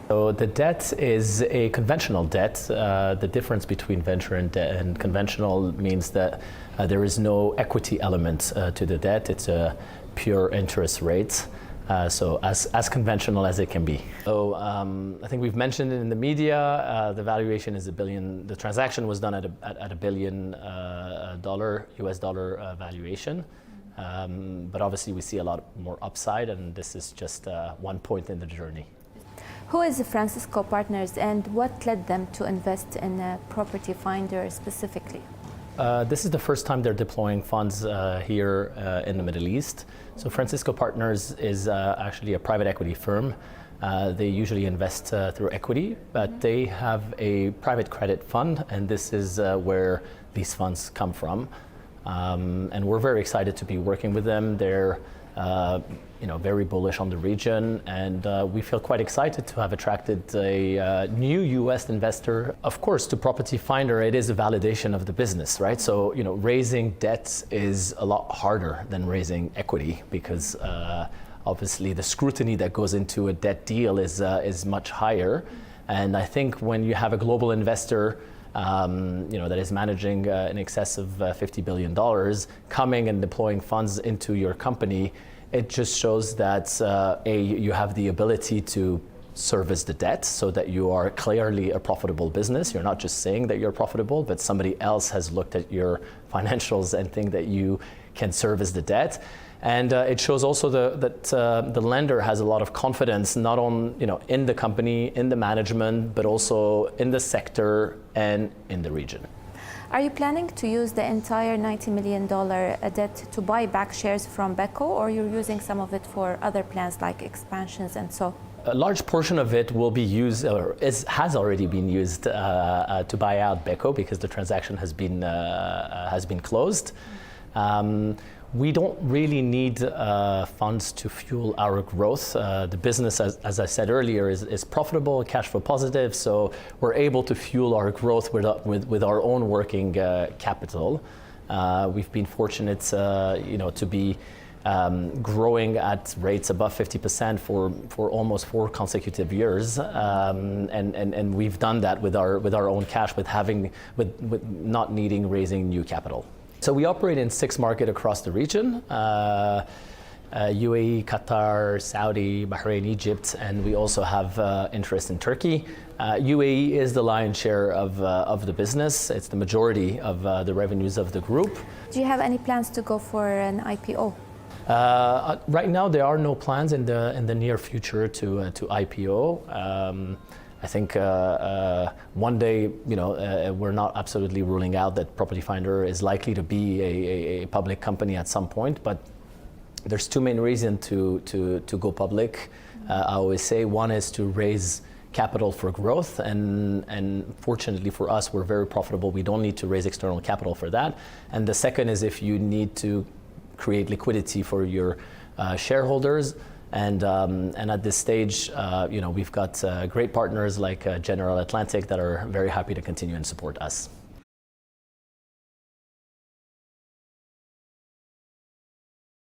So the debt is a conventional debt. The difference between venture and conventional means that there is no equity element to the debt. It's a pure interest rate. So as conventional as it can be. So I think we've mentioned it in the media. The valuation is $1 billion. The transaction was done at a $1 billion US dollar valuation. But obviously we see a lot more upside, and this is just one point in the journey. Who is Francisco Partners, and what led them to invest in Porperty Finder specifically? This is the first time they're deploying funds here in the Middle East. So Francisco Partners is actually a private equity firm. They usually invest through equity, but they have a private credit fund, and this is where these funds come from. And we're very excited to be working with them. They're very bullish on the region, and we feel quite excited to have attracted a new U.S. investor. Of course, to Porperty Finder, it is a validation of the business, right? So, raising debt is a lot harder than raising equity because obviously the scrutiny that goes into a debt deal is much higher. And I think when you have a global investor that is managing in excess of $50 billion, coming and deploying funds into your company, it just shows that you have the ability to service the debt so that you are clearly a profitable business. You're not just saying that you're profitable, but somebody else has looked at your financials and think that you can service the debt. And it shows also that the lender has a lot of confidence, not on in the company, in the management, but also in the sector and in the region. Are you planning to use the entire $90 million debt to buy back shares from ب90, or you're using some of it for other plans like expansions and so? A large portion of it will be used, or has already been used to buy out ب90 because the transaction has been closed. We don't really need funds to fuel our growth. The business, as I said earlier, is profitable, cash flow positive, so we're able to fuel our growth with our own working capital. We've been fortunate, to be growing at rates above 50% for almost 4 consecutive years, and we've done that with our own cash, with not raising new capital. So we operate in 6 markets across the region, UAE, Qatar, Saudi, Bahrain, Egypt, and we also have interest in Turkey. UAE is the lion's share of the business. It's the majority of the revenues of the group. Do you have any plans to go for an IPO? Right now, there are no plans in the near future to IPO. I think one day, we're not absolutely ruling out that Porperty Finder is likely to be a public company at some point, but there's 2 main reasons to go public. I always say one is to raise capital for growth, and fortunately for us, we're very profitable. We don't need to raise external capital for that. And the second is if you need to create liquidity for your shareholders. And at this stage, we've got great partners like General Atlantic that are very happy to continue and support us.